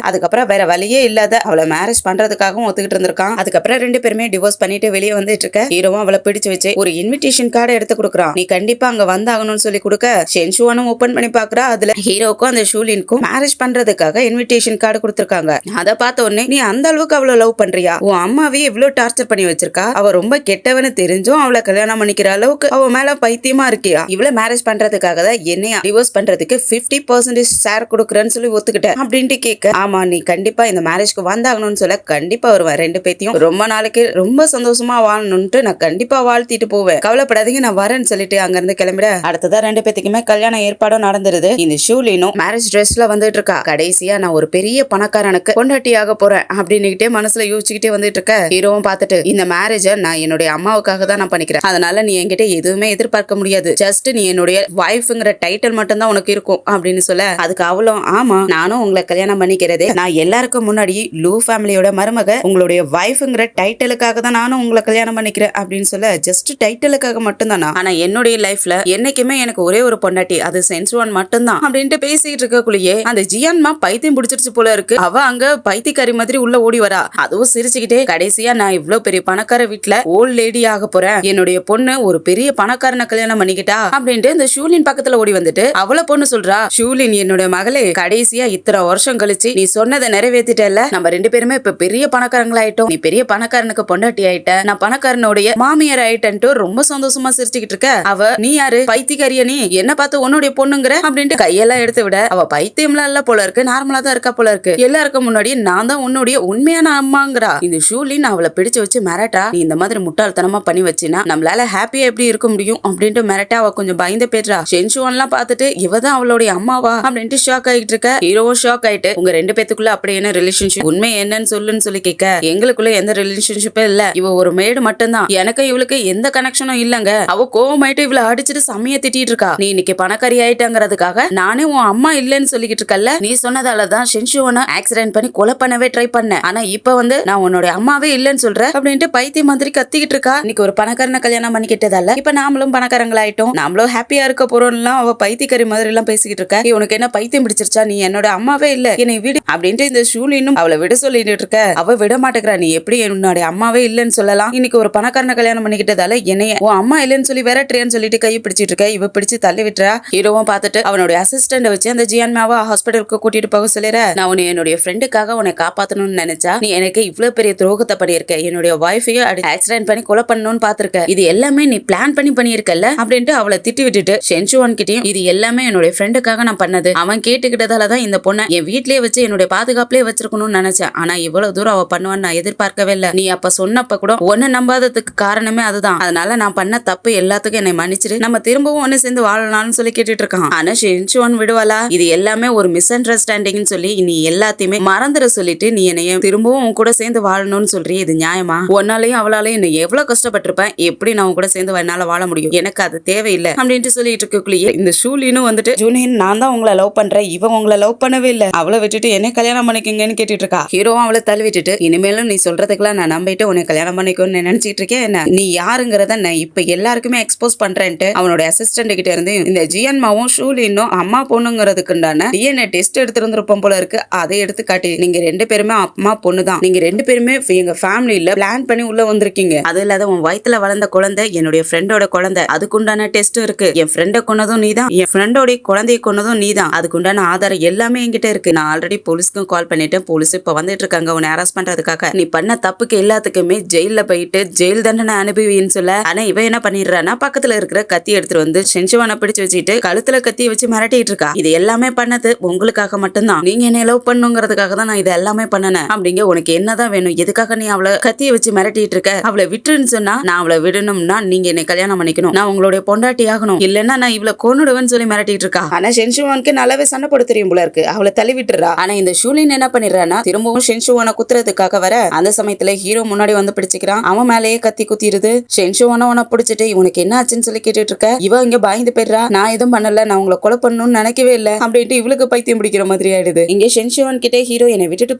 அதுக்கப்புறம் வேற வழியே இல்லாத அவளை மேரேஜ் பண்றதுக்காகவும் ஒத்துக்கிட்டு இருந்திருக்கான். அதுக்கப்புறம் ரெண்டு பேருமே டிவோர்ஸ் பண்ணிட்டு வெளியே வந்துட்டு இருக்க. ஹீரோவும் அவளை பிடிச்சு வச்சு ஒரு இன்விடேஷன் கார்டு எடுத்து கொடுக்குறான், நீ கண்டிப்பா அங்க வந்தாகணும்னு சொல்லி கொடுக்க ஷென்ஷுவானும் ஓபன் பண்ணி பாக்குறா. அதுல ஹீரோக்கும் அந்த ஷூலினுக்கும் மேரேஜ் பண்றதுக்காக இன்விடேஷன் கார்டு கொடுத்திருக்காங்க. அதை பார்த்த உடனே நீ அந்த அளவுக்கு அவளை லவ் பண்றியா, உன் அம்மாவே இவ்வளவு டார்ச்சர் பண்ணி வச்சிருக்கா, அவ ரொம்ப கெட்டவனு தெரிஞ்சும் அவளை கல்யாணம் பண்ணிக்கிற அளவுக்கு அவ மேல பைத்தியமா இருக்கியா, இவ்வளவு மேரேஜ் பண்றதுக்காக தான் என்னைய டிவோர்ஸ் பண்றதுக்கு 50% ஷேர் கொடுக்குறேன்னு சொல்லி ஒத்துக்கிட்டேன் அப்படின்ட்டு கேட்க, ஆமா நீ கண்டிப்பா இந்த மேரேஜ்க்கு வந்தாகணும்னு சொல்ல கண்டிப்பா வருவேன், ரெண்டு பேத்தையும் ரொம்ப நாளைக்கு ரொம்ப சந்தோஷமா வாழணும்ட்டு நான் கண்டிப்பா வாழ்த்திட்டு போவேன், கவலைப்படாதீங்க நான் வரேன்னு சொல்லிட்டு அங்க இருந்து கிளம்பிட. அடுத்ததான் ரெண்டு பேத்துக்குமே கல்யாண ஏற்பாடும் நடந்துருது. இந்த ஷூலினும் மேரேஜ் ட்ரெஸ்ல வந்துட்டு இருக்கா. கடைசியா நான் ஒரு பெரிய பணக்காரனுக்கு பொண்டாட்டி ஆக போறேன் அப்படின்னுகிட்டே மனசுல யோசிச்சுக்கிட்டே வந்துட்டு இருக்க. ஹீரோவும் பார்த்துட்டு இந்த மேரேஜ நான் என்னுடைய அம்மாவுக்காக தான் நான் பண்ணிக்கிறேன், அதனால நீ என்கிட்ட எதுவுமே எதிர்பார்க்க முடியாது, ஜஸ்ட் நீ என்னுடைய வைஃப்ங்கிற டைட்டில் மட்டும் தான் உனக்கு இருக்கும் அப்படின்னு சொல்ல, அதுக்கு அவளும் ஆமா நானும் உங்களை கல்யாணம் பண்ணிக்கிறதே நான் எல்லாருக்கும் முன்னாடி லூ ஃபேமிலியோட மருமக, உங்களுடைய வைஃப்ங்கிற டைட்டிலுக்காக தான் நானும் உங்களை கல்யாணம் பண்ணிக்கிறேன் அப்படின்னு சொல்ல, ஜஸ்ட் டைட்டிலுக்காக மட்டும் தானா, ஆனா என்னுடைய லைஃப்ல என்னைக்குமே எனக்கு ஒரே ஒரு பொண்டாட்டி அது சென்சுவான் மட்டும் தான் அப்படின்ட்டு பேசிட்டு இருக்கக்குள்ளேயே அந்த ஜியான்மா பைத்தியம் பிடிச்சிருச்சு போல இருக்கு. அவ அங்க பைத்தியக்காரி மாதிரி உள்ள ஓடி வரா. அதுவும் சிரிச்சுக்கிட்டே கடைசியா நான் இவ்வளவு பெரிய பணக்கார வீட்டுல ஓல்ட் லேடி ஆக போறேன், என்னுடைய பொண்ணு ஒரு பெரிய பணக்காரனை கல்யாணம் பண்ணிக்கிட்டா அப்படின்ட்டு இந்த ஷூலின் பக்கத்துல ஓடி வந்துட்டு அவளை பொண்ணு சொல்றா, ஷூலின் என்னோட மகளே கடைசியா இத்தனை வருஷம் கழிச்சு நீ சொன்னதை நிறைவேற்றிட்டல, நம்ம ரெண்டு பேருமே இப்ப பெரிய பணக்காரங்களாயிட்டோம், நீ பெரிய பணக்காரனுக்கு பொண்டாட்டி ஆயிட்ட, நான் பணக்காரனுடைய மாமியார் ஆயிட்டன்ட்டு ரொம்ப சந்தோஷமா சிரிச்சுக்கிட்டு இருக்க. அவ நீ யாரு பைத்தியக்காரியா, நீ என்ன பார்த்து உன்னுடைய பொண்ணுங்கிற அப்படின்ட்டு கையெல்லாம் எடுத்து விட, அவ பைத்தியம்லாம் இல்ல போல இருக்கு, நார்மலா தான் இருக்கா போல இருக்கு, எல்லாருக்கும் முன்னாடி நான் தான் உன்னுடைய உண்மையான அம்மாங்கிறா. இந்த ஷூலின் அவளை பிடிச்சு வச்சு மிரட்டா, நீ இந்த மாதிரி முட்டாள்தனமா பண்ணி வச்சினா நம்மளால ஹாப்பியா எப்படி இருக்க முடியும் அப்படின்ட்டு மிரட்டா அவ கொஞ்சம் பயந்து போயிடுறா. ஷென்ஷுவான்லாம் பார்த்துட்டு இவதான் அவளுடைய அம்மாவா அப்படின்ட்டு ஷாக் ஆகிட்டு இருக்க. ஹீரோவும் ஷாக் ஆயிட்டு உங்க ரெண்டு பேத்துக்குள்ள அப்படி என்ன ரிலேஷன்ஷிப், உண்மை என்னன்னு சொல்லுன்னு சொல்லி கேட்க, எங்களுக்குள்ள எந்த ரிலேஷன்ஷிப்பே இல்ல, இவ ஒரு மேடு மட்டும்தான், எனக்கு இவளுக்கு எந்த கனெக்ஷனும் இல்லங்க, அவ கோவமாயிட்டு இவளை அடிச்சுட்டு சமைய திட்டிட்டு இருக்கா, நீ இன்னைக்கு பணக்காரி ஆயிட்டாங்கிறதுக்காக நானே உன் அம்மா இல்லன்னு சொல்லிக்கிட்டு இருக்கல, நீ சொன்னதாலதான் ஷென்ஷுவான ஆக்சிடென்ட் பண்ணி கொலை பண்ணவே ட்ரை பண்ண, ஆனா இப்ப வந்து நான் உன்னோட அம்மாவே இல்லன்னு சொல்ற அப்படின்ட்டு பைத்திய மாதிரி கத்திக்கிட்டு இருக்கா. இன்னைக்கு ஒரு பணக்காரனை கல்யாணம் பண்ணிக்கிட்டதால இப்ப நாமளும் பணக்காரங்களாயிட்டோம், நாமளும் ஹாப்பியா இருக்க போறோம்லாம் அவ பைத்தியக்காரி மாதிரி எல்லாம் பேசிக்கிட்டு இருக்க, உனக்கு என்ன பைத்தியம் பிடிச்சிருச்சா, நீ என்னோட அம்மாவே இல்ல என்னை விடு அப்படின்ட்டு இந்த ஷூலின் ஷூலினும் அவளை விட சொல்லிட்டு இருக்க அவ விட மாட்டேங்கிறா. நீ எப்படி என்னுடைய அம்மாவே இல்லன்னு சொல்லலாம், இன்னைக்கு ஒரு பணக்காரனை கல்யாணம் பண்ணிக்கிட்டதால என்னைய உன் அம்மா இல்லன்னு சொல்லி விரட்டுறேன்னு சொல்லிட்டு கை பிடிச்சிட்டு இருக்க. இவ பிடிச்சு தள்ளி விட்டுறா. ஹீரோவும் பார்த்துட்டு அவனுடைய அசிஸ்டன்ட் வச்சு அந்த ஜியான்மாவை ஹாஸ்பிட்டலுக்கு கூட்டிட்டு போக சொல்லிற. நான் உன்னை என்னுடைய ஃப்ரெண்டுக்காக உன்னை காப்பாத்தணும்னு நினைச்சா நீ எனக்கு இவ்வளவு பெரிய துரோகத்தை பண்ணியிருக்க, என்னுடைய வைஃபையும் ஆக்சிடென்ட் பண்ணி கொலை பண்ணணும்னு பாத்திருக்க, இது எல்லாமே நீ பிளான் பண்ணி பண்ணியிருக்கல அப்படின்ட்டு அவளை திட்டி விட்டுட்டு ஷென்ஷுவான் கிட்டயும் இது எல்லாமே என்னுடைய ஃப்ரெண்டுக்காக நான் பண்ணது, அவன் கேட்டுக்கிட்டதாலதான் இந்த பொண்ணை என் வீட்லயே வச்சு என்னுடைய பாதுகாப்புலயே வச்சிருக்கணும்னு நினைச்சேன், ஆனா இவ்வளவு தூரம் அவ பண்ணுவான்னு நான் எதிர்பார்க்கவே இல்லை, நீ அப்ப சொன்னப்ப கூட ஒன்னு நம்பாததுக்கு காரணமே அதுதான், அதனால நான் பண்ண தப்பு எல்லாத்துக்கும் என்னை மன்னிச்சிரு, நம்ம திரும்பவும் ஒன்னு சேர்ந்து வாழலாம்னு சொல்லி கேட்டுட்டு இருக்கான். ஆனா ஷென்ஷுவான் விடுவாளா, இது எல்லாமே ஒரு மிஸ் அண்டர்ஸ்டாண்டிங் சொல்லி நீ எல்லாத்தையுமே மறந்துட சொல்லிட்டு நீ என்னைய திரும்பவும் உன் கூட சேர்ந்து வாழணும்னு சொல்றீ, இது நியாயமா? உன்னாலையும் அவளாலையும் என்ன எவ்வளவு கஷ்டப்பட்டிருப்பேன், எப்படி நான் உன் கூட சேர்ந்து என்னால வாழ முடியும், எனக்கு அது தேவையில்லை அப்படின்ட்டு சொல்லிட்டு இருக்கக்குள்ளேயே இந்த ஷூலினும் வந்துட்டு ஜூனியன் நான் தான் உங்களை லவ் பண்றேன், இவன் உங்களை லவ் பண்ணவே இல்லை, அவளை விட்டுட்டு என்ன கல்யாணம் பண்ணிக்கங்கன்னு கேட்டுட்டு இருக்கா. ஹீரோவும் அவளை தள்ளி விட்டுட்டு இனிமேலும் நீ சொல்றதுக்கெல்லாம் நான் நம்பிட்டு உன்னை கல்யாணம் பண்ணிக்கோன்னு நினைச்சிட்டு இருக்கேன், என்ன நீ யாருங்கிறத நான் இப்ப எல்லாருக்குமே எக்ஸ்போஸ் பண்றேன்ட்டு அவனோட அசிஸ்டன்ட் கிட்ட இருந்து இந்த ஜியன்மாவும் ஷூலினும் அம்மா பொண்ணுங்கிறதுக்குண்டான டிஎன்ஏ டெஸ்ட் எடுத்திருந்திருப்போம் போல இருக்கு, அதை எடுத்து காட்டி நீங்க ரெண்டு பேருமே அம்மா பொண்ணு தான், நீங்க ரெண்டு பேருமே எங்க ஃபேமிலியில பிளான் பண்ணி உள்ள வந்திருக்கீங்க, அது இல்லாத உன் வயித்துல வளர்ந்த குழந்தை என்னுடைய ஃப்ரெண்டோட குழந்தை, அதுக்குண்டான டெஸ்ட் இருக்கு, என் ஃப்ரெண்டை கொன்னதும் நீதான், என் ஃப்ரெண்டோட குழந்தைய கொன்னதும் நீதான், அதுக்குண்டான ஆதாரம் எல்லாமே என்கிட்ட இருக்கு, நான் ஆல்ரெடி போலீஸ்க்கும் கால் பண்ணிட்டேன், போலீஸ் இப்ப வந்துட்டு இருக்காங்க உன்னை அரெஸ்ட் பண்றதுக்காக, நீ பண்ண தப்புக்கு எல்லாத்துக்குமே ஜெயில போயிட்டு ஜெயில் தண்டனை அனுபவின்னு சொல்ல. ஆனா இவ என்ன பண்ணிடுறான்னா பக்கத்துல இருக்கிற கத்தி எடுத்துட்டு வந்து ஷென்ஷுவானை பிடிச்சு வச்சுட்டு கழுத்துல கத்திய வச்சு மிரட்டிட்டு இருக்கா, இது எல்லாமே பண்ணது உங்களுக்காக மட்டும்தான், நீங்க என்ன லவ் பண்ணுங்கிறதுக்காக தான் நான் இது எல்லாமே பண்ணனேன், அப்படிங்க உனக்கு என்னதான் வேணும், எதுக்காக நீ அவளை கத்திய வச்சு மிரட்டிட்டு இருக்க, அவளை விட்டுருன்னு சொன்னா நான் அவளை விடணும்னா நீங்க என்னை கல்யாணம் பண்ணிக்கணும், நான் உங்களுடைய பொண்டாட்டி ஆகணும், இல்லன்னா நான் இவளை கொன்னுடுவேன்னு சொல்லி மிரட்டிட்டு இருக்கா. ஆனா ஷென்ஷுவானுக்கு நல்லாவே சண்டை போட தெரியும் போல இருக்கு, அவளை தள்ளி விட்டுறா. ஆனா இந்த ஷூலின் என்ன பண்ணிடுறான்னா திரும்பவும் ஷென்ஷுவானை குத்துறதுக்காக வர அந்த சமயத்துல ஹீரோ முன்னாடி வந்து பிடிச்சுக்கிறான், அவன் மேலேயே கத்தி குத்திடுது. ஷென்ஷுவான உன பிடிச்சிட்டு உனக்கு என்ன ஆச்சுன்னு சொல்லி கேட்டுட்டு இருக்க, இவ இங்க பயந்து போயிடுறா, நான் எதுவும் பண்ணல, நான் உங்களை கொலை பண்ணணும்னு நினைக்கவே இல்லை அப்படின்ட்டு இவளுக்கு பைத்தியம் பிடிக்கிற மாதிரி ஆயிடுது. இங்க ஷென்ஷுவான் கிட்டே ஹீரோ என்னை விட்டுட்டு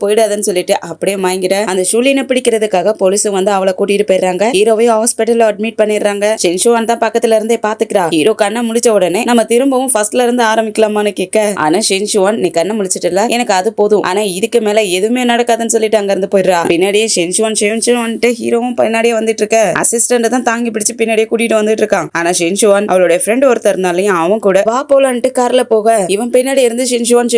போயிடாதன்னு சொல்லிட்டு அப்படியே வாங்கிட அந்த ஷூலினை பிடிக்கிறதுக்காக போலீஸ் வந்து அவளை கூட்டிட்டு போயிடுறாங்க. ஹீரோவையும் ஹாஸ்பிட்டல்ல அட்மிட் பண்ணிடுறாங்க. ஷென்ஷுவான் தான் பக்கத்துல இருந்தே பாத்துக்கிறா. ஹீரோ கண்ணை முடிச்ச உடனே நம்ம திரும்பவும் ஃபர்ஸ்ட்ல இருந்து ஆரம்பிக்கலாமான்னு கேட்க, ஆனா ஷென்ஷுவான் நீ கண்ணை முடிச்சிட்டல, எனக்கு அது போதும், ஆனா இதுக்கு மேல எதுவுமே நடக்காதுன்னு சொல்லிட்டு அங்க இருந்து போயிடுறா. பின்னாடியே ஷென்ஷுவான் ஹீரோவும் பின்னாடியே வந்துட்டு இருக்க, அசிஸ்டன்ட் தான் தாங்கி பிடிச்சு பின்னாடியே கூட்டிட்டு வந்துட்டு இருக்கான். ஆனா ஷென்ஷுவான் அவளுடைய ஃப்ரெண்ட் ஒருத்தர் இருந்தாலையும் அவன் கூட வா போலான்ட்டு கார்ல போக இவன் பின்னாடி இருந்து ஷென்ஷுவான்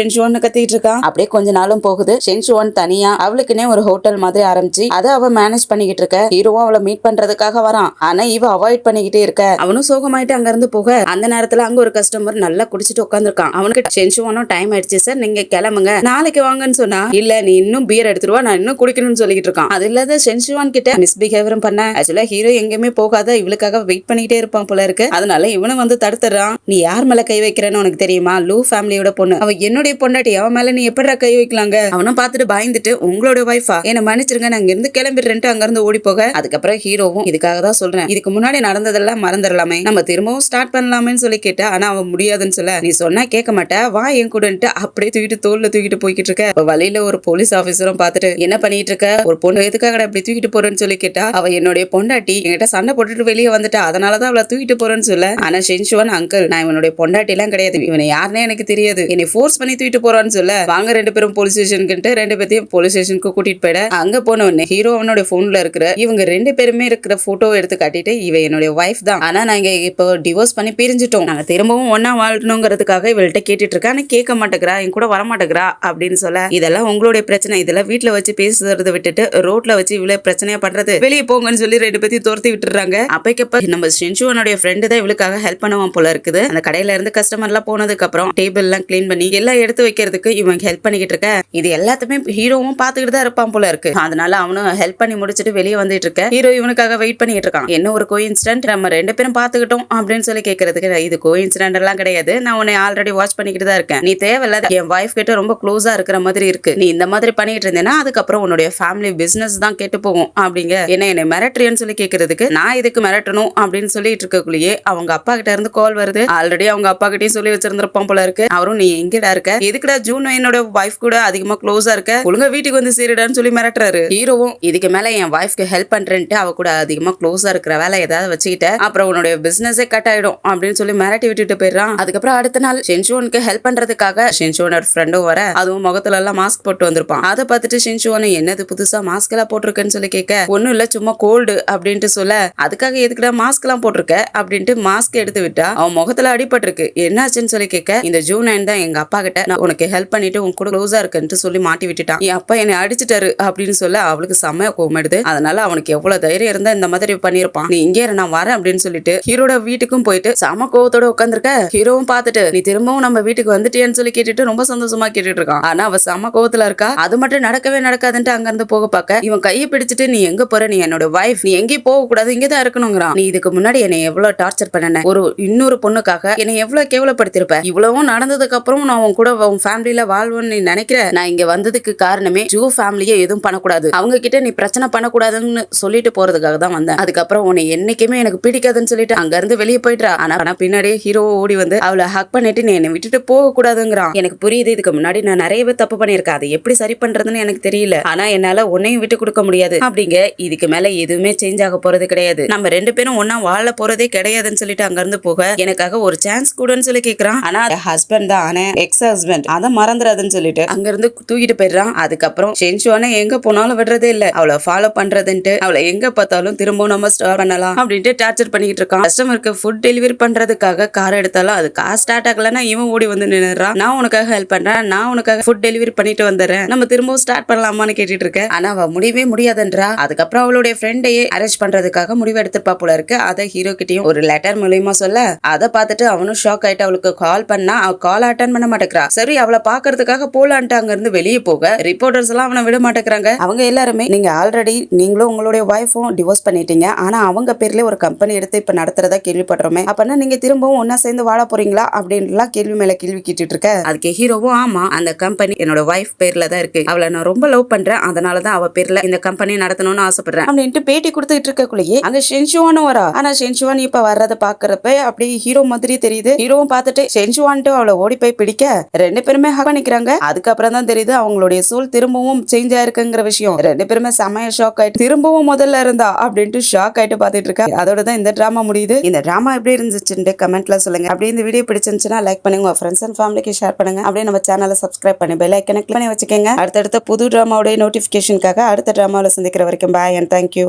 கத்திட்டு இருக்கான். அப்படியே கொஞ்ச நாளும் போகுது. ஷென்ஷுவான் தனியா அவளுக்குன்னே ஒரு ஹோட்டல் மாதிரி ஆரம்பிச்சு அதை அவ மேனேஜ் பண்ணிக்கிட்டு இருக்க. ஹீரோவும் அவளை மீட் பண்றதுக்காக வரான். ஆனா இவ அவாய்ட் பண்ணிக்கிட்டே இருக்க. அவனும் சோகமாயிட்டு அங்க இருந்து போக அந்த நேரத்துல அங்க ஒரு கஸ்டமர் நல்லா குடிச்சிட்டு உட்காந்துருக்கான். அவனுக்கு ஷென்ஷுவானும் டைம் ஆயிடுச்சு சார், நீங்க கிளம்புங்க, நாளைக்கு வாங்கன்னு சொன்னா இல்ல நீ இன்னும் பியர் எடுத்துருவா, நான் இன்னும் குடிக்கணும்னு சொல்லிட்டு இருக்கான். அது இல்லாத ஷென்ஷுவான் கிட்ட மிஸ்பிஹேவியரும் பண்ண. ஆக்சுவலா ஹீரோ எங்கேயுமே போகாத இவளுக்காக வெயிட் பண்ணிக்கிட்டே இருப்பான் போல இருக்கு. அதனால இவனும் வந்து தடுத்துறான். நீ யார் மேல கை வைக்கிறன்னு உனக்கு தெரியுமா, லூ ஃபேமிலியோட பொண்ணு, அவ என்னுடைய பொண்டாட்டி, அவன் மேல நீ எப்படா கை வைக்கலாங்க? அவனும் பார்த்துட்டு பயந்துட்டு உங்களோட வைஃபா, என்ன மன்னிச்சிருங்க, நான் இருந்து கிளம்பிடுறேன்ட்டு அங்க இருந்து ஓடி போக அதுக்கப்புறம் ஹீரோவும் இதுக்காக தான் சொல்றேன், இதுக்கு முன்னாடி நடந்ததெல்லாம் மறந்துடலாமே, நம்ம திரும்பவும் ஸ்டார்ட் பண்ணலாமேன்னு சொல்லி கேட்டா, ஆனா அவன் முடியாதுன்னு சொல்ல, நீ சொன்னா கேட்க மாட்டா, வா என் கூடன்ட்டு அப்படியே தூக்கிட்டு தோல்ல தூக்கிட்டு போய்கிட்டு இருக்க. வழியில ஒரு போலீஸ் ஆபீசரும் பார்த்துட்டு என்ன பண்ணிட்டு இருக்க, ஒரு பொண்ணு எதுக்காக அப்படி தூக்கிட்டு போறேன்னு சொல்லி கேட்டா, அவ என்னுடைய பொண்டாட்டி, என்கிட்ட சண்டை போட்டுட்டு வெளியே வந்துட்டா, அதனாலதான் அவளை தூக்கிட்டு போறேன்னு சொல்ல. ஆனா ஷென்ஷுவான் அங்கிள், நான் இவனுடைய பொண்டாட்டி எல்லாம் கிடையாது, இவனை யாருன்னே எனக்கு தெரியாது, என்னை ஃபோர்ஸ் பண்ணி தூக்கிட்டு போறான்னு சொல்ல, வாங்க ரெண்டு பேரும் போலீஸ் ஸ்டேஷனுக்கு ரெண்டு பேத்தையும் போலீஸ் ஸ்டேஷனுக்கு கூட்டிட்டு போயிட. அங்க போன உடனே ஹீரோ அவனோட போன்ல இருக்கிற இவங்க ரெண்டு பேருமே இருக்கிற போட்டோ எடுத்து காட்டிட்டு, இவ என்னுடைய வைஃப் தான், ஆனா நாங்க இப்போ டிவோர்ஸ் பண்ணி பிரிஞ்சிட்டோம், நாங்க திரும்பவும் ஒன்னா வாழணுங்கிறதுக்காக இவள்கிட்ட கேட்டுட்டு இருக்கா, ஆனா கேட்க மாட்டேங்கிறா, என் கூட வர மாட்டேங்கிறா அப்படின்னு சொல்ல, இதெல்லாம் உங்களுடைய பிரச்சனை, இதெல்லாம் வீட்டுல வச்சு பேசுறதை விட்டுட்டு ரோட்ல வச்சு இவ்வளவு பிரச்சனையா பண்றது, வெளியே போங்கன்னு சொல்லி ரெண்டு பேத்தையும் துரத்தி விட்டுறாங்க. அப்பக்கப்ப நம்ம ஷென்ஷுவானுடைய ஃப்ரெண்டு தான் இவளுக்காக ஹெல்ப் பண்ணுவான் போல இருக்குது. அந்த கடையில இருந்து கஸ்டமர் எல்லாம் போனதுக்கு அப்புறம் டேபிள் எல்லாம் கிளீன் பண்ணி எல்லாம் எடுத்து வைக்கிறதுக்கு இவன் ஹெல்ப் பண்ணிக்கிட்டு இருக்க. இது எல்லாத்துமே ஹீரோவும் பாத்துக்கிட்டு தான் இருப்பான் போல இருக்கு. அதனால அவனும் ஹெல்ப் பண்ணி முடிச்சிட்டு வெளியே வந்துட்டு இருக்க. ஹீரோ இவனுக்காக வெயிட் பண்ணிட்டு இருக்கான். என்ன ஒரு கோஇன்சிடென்ட், நம்ம ரெண்டு பேரும் பாத்துக்கிட்டோம் அப்படின்னு சொல்லி கேட்கறதுக்கு, இது கோஇன்சிடென்ட் எல்லாம் கிடையாது, நான் உன்னை ஆல்ரெடி வாட்ச் பண்ணிக்கிட்டு தான் இருக்கேன், நீ தேவையில்ல என் வைஃப் கிட்ட ரொம்ப க்ளோஸா இருக்கிற மாதிரி இருக்கு, நீ இந்த மாதிரி பண்ணிட்டு இருந்தேன்னா அதுக்கப்புறம் உன்னுடைய ஃபேமிலி பிசினஸ் தான் கேட்டு போகும் அப்படிங்க. என்னை மிரட்டுறியன்னு சொல்லி கேட்கறதுக்கு, நான் இதுக்கு மிரட்டணும் அப்படின்னு சொல்லிட்டு இருக்கக்குள்ளேயே அவங்க அப்பா கிட்ட இருந்து கால் வருது. ஆல்ரெடி அவங்க அப்பா கிட்டயும் சொல்லி வச்சிருந்திருப்பான் போல இருக்கு. அவரும் நீ எங்கடா இருக்க, எதுக்குடா ஜூன் என்னோட வைஃப் கூட அதிகமா க்ளோஸா இருக்க, ஒழுங்கா வீட்டுக்கு வந்து சேருடான்னு சொல்லி மிரட்டுறாரு. ஹீரோவும் இதுக்கு மேல என் வைஃப்க்கு ஹெல்ப் பண்றேன்ட்டு அவ கூட அதிகமா க்ளோஸா இருக்கிற வேலை ஏதாவது வச்சுக்கிட்ட அப்புறம் உன்னுடைய பிசினஸே கட் ஆயிடும் அப்படின்னு சொல்லி மிரட்டி விட்டுட்டு போயிடுறான். அதுக்கப்புறம் அடுத்த நாள் ஷென்ஷுவானுக்கு ஹெல்ப் பண்றதுக்காக ஷென்ஷுவானோட ஃப்ரெண்டும் வர, அதுவும் அதுவும் முகத்துல எல்லாம் மாஸ்க் போட்டு வந்திருப்பான். அதை பார்த்துட்டு ஷின்சுவான் என்னது புதுசா மாஸ்க் எல்லாம் போட்டிருக்கேன்னு சொல்லி கேட்க, ஒண்ணும் இல்ல சும்மா கோல்டு அப்படின்ட்டு சொல்ல, அதுக்காக எதுக்குடா மாஸ்க் எல்லாம் போட்டிருக்க அப்படின்ட்டு மாஸ்க் எடுத்து விட்டா அவன் முகத்துல அடிபட்டிருக்கு. என்னாச்சுன்னு சொல்லி கேட்க, இந்த ஜூன் தான் எங்க அப்பா கிட்ட நான் உனக்கு ஹெல்ப் பண்ணிட்டு உன் கூட க்ளோஸா இருக்குன்னு சொல்லி மாட்டி விட்டுட்டான். என் அப்பா என்னை அடிச்சுட்டாரு அப்படின்னு சொல்ல அவளுக்கு செம்மையா கோவமெடுது. அதனால அவனுக்கு எவ்வளவு தைரியம் இருந்தா இந்த மாதிரி பண்ணிருப்பான். நீ இங்கே நான் வரேன் அப்படின்னு சொல்லிட்டு ஹீரோட வீட்டுக்கும் போயிட்டு செம கோவத்தோட உட்காந்துருக்க. ஹீரோவும் பார்த்துட்டு நீ திரும்பவும் நம்ம வீட்டுக்கு வந்துட்டியான்னு சொல்லி கேட்டுட்டு ரொம்ப சந்தோஷமா கேட்டுட்டு இருக்கான். ஆனா அவ செம கோவத்துல இருக்கா. அது மட்டும் நடக்கவே நடக்காதுன்ட்டு அங்க இருந்து போக பார்க்க இவன் கையை பிடிச்சிட்டு நீ எங்க போற, நீ என்னோட வைஃப், நீ எங்கேயும் போக கூடாது, இங்கதான் இருக்கணுங்கிறான். நீ இதுக்கு முன்னாடி என்னை எவ்வளவு டார்ச்சர் பண்ணன, ஒரு இன்னொரு பொண்ணுக்காக என்னை எவ்வளவு கேவலப்படுத்திருப்ப, இவ்வளவும் நடந்ததுக்கு அப்புறம் நான் உன் கூட உன் ஃபேமிலியில வாழ்வேன்னு நீ நினைக்கிற. நான் இங்க வந்ததுக்கு காரணமே ஜூ ஃபேமிலியே எதுவும் பண்ணக்கூடாது, அவங்க கிட்ட நீ பிரச்சனை பண்ணக்கூடாதுன்னு சொல்லிட்டு போறதுக்காக தான் வந்தேன். அதுக்கப்புறம் உன்னை என்னைக்குமே எனக்கு பிடிக்காதுன்னு சொல்லிட்டு அங்க இருந்து வெளியே போயிட்டா. ஆனா பின்னாடியே ஹீரோ ஓடி வந்து அவளை ஹக் பண்ணிட்டு நீ என்னை விட்டுட்டு போக கூடாதுங்கிறான். எனக்கு புரியுது, இதுக்கு முன்னாடி நான் நிறையவே தப்பு பண்ணிருக்கேன், அதை எப்படி சரி பண்றதுன்னு எனக்கு தெரியல, ஆனா என்னால உன்னையும் விட்டு கொடுக்க முடியாது அப்படிங்க. இதுக்கு மேல எதுவுமே சேஞ்ச் ஆக போறது கிடையாது, நம்ம ரெண்டு பேரும் ஒன்னா வாழ போறதே கிடையாதுன்னு சொல்லிட்டு அங்க இருந்து போக எனக்காக ஒரு சான்ஸ் கூடன்னு சொல்லி கேக்குறான். ஆனா ஹஸ்பண்ட் தான், ஆனா எக்ஸ் ஹஸ்பண்ட், அதை மறந்துடாதுன்னு சொல்லிட்டு அங்க இருந்து தூக்கிட்டு போயிடுறான். அதுக்கப்புறம் ஷென்சுவான எங்க போனாலும் விடுறதே இல்ல, அவளை ஃபாலோ பண்றதுன்ட்டு அவளை எங்க பார்த்தாலும் திரும்பவும் நம்ம ஸ்டார்ட் பண்ணலாம் அப்படின்ட்டு டார்ச்சர் பண்ணிட்டு இருக்கான். கஸ்டமருக்கு ஃபுட் டெலிவரி பண்றதுக்காக கார் எடுத்தாலும் அது கார் ஸ்டார்ட் ஆகலன்னா இவன் ஓடி வந்து நின்னுறான். நான் உனக்காக ஹெல்ப் பண்றேன், நான் உனக்காக ஃபுட் டெலிவரி பண்ணிட்டு வந்துடுறேன், நம்ம திரும்பவும் ஸ்டார்ட் பண்ணலாமான்னு கேட்டுட்டு இருக்க. ஆனா அவ முடியவே முடியாதுன்றா. அதுக்கப்புறம் அவளுடைய ஃப்ரெண்டையே அரேஞ்ச் பண்றதுக்காக முடிவு எடுத்துப்பா போல இருக்கு. அதை ஹீரோ கிட்டயும் ஒரு லெட்டர் மூலியமா சொல்ல, அதை பார்த்துட்டு அவனும் ஷாக் ஆயிட்டு அவளுக்கு கால் பண்ணா அவ கால் அட்டன் பண்ண மாட்டேங்கிறா. சரி அவளை பாக்குறதுக்காக போலான்ட்டு அங்க இருந்து வெளியே போக ரிப்போர்ட்டர்ஸ் எல்லாம் அவனை விட மாட்டேங்கிறாங்க. அவங்க எல்லாருமே நீங்க ஆல்ரெடி நீங்களும் உங்களுடைய வைஃபும் டிவோர்ஸ் பண்ணிட்டீங்க, ஆனா அவங்க பேர்ல ஒரு கம்பெனி எடுத்து இப்ப நடத்துறதா கேள்விப்படுறோமே, அப்பனா நீங்க திரும்பவும் ஒன்னா சேர்ந்து வாழ போறீங்களா அப்படின்லாம் கேள்வி மேல கேள்வி கேட்டுட்டு இருக்க. அதுக்கு ஹீரோவும் ஆமா அந்த கம்பெனி என்னோட வைஃப் பேர்ல தான் இருக்கு, அவளை நான் ரொம்ப லவ் பண்றேன், அதனாலதான் அவ பேர்ல இந்த கம்பெனி நடத்தணும்னு ஆசைப்படுறேன் அப்படின்ட்டு பேட்டி கொடுத்துட்டு இருக்கக்குள்ளேயே அங்க ஷென்சுவானும் வரா. ஆனா ஷென்சுவான் இப்ப வர்றத பாக்குறப்ப அப்படி ஹீரோ மாதிரி தெரியுது. ஹீரோவும் பார்த்துட்டு ஷென்சுவான்ட்டு அவளை ஓடி போய் பிடிக்க ரெண்டு பேருமே ஹக் பண்ணிக்கிறாங்க. அதுக்கப்புறம் தான் தெரியுது அவங்களுடைய சோல் திரும்பவும் சேஞ்ச் ஆயிருக்குங்கிற விஷயம். ரெண்டு பேருமே செமையா ஷாக் ஆயிட்டு திரும்பவும் முதல்ல இருந்தா அப்படின்ட்டு ஷாக் ஆயிட்டு பாத்துட்டு இருக்கா. அதோட தான் இந்த டிராமா முடியுது. இந்த டிராமா எப்படி இருந்துச்சுன்னு கமெண்ட்ல சொல்லுங்க. அப்படியே இந்த வீடியோ பிடிச்சிருந்துச்சுன்னா லைக் பண்ணுங்க, உங்க ஃப்ரெண்ட்ஸ் அண்ட் ஃபேமிலிக்கு ஷேர் பண்ணுங்க. அப்படியே நம்ம சேனலை சப்ஸ்கிரைப் பண்ணி பெல் ஐக்கனை கிளிக் பண்ணி வச்சுக்கோங்க. அடுத்தடுத்த புது டிராமாவுடைய நோட்டிபிகேஷனுக்காக அடுத்த டிராமாவில் சந்திக்கிற வரைக்கும் பாய் அண்ட் தேங்க்யூ.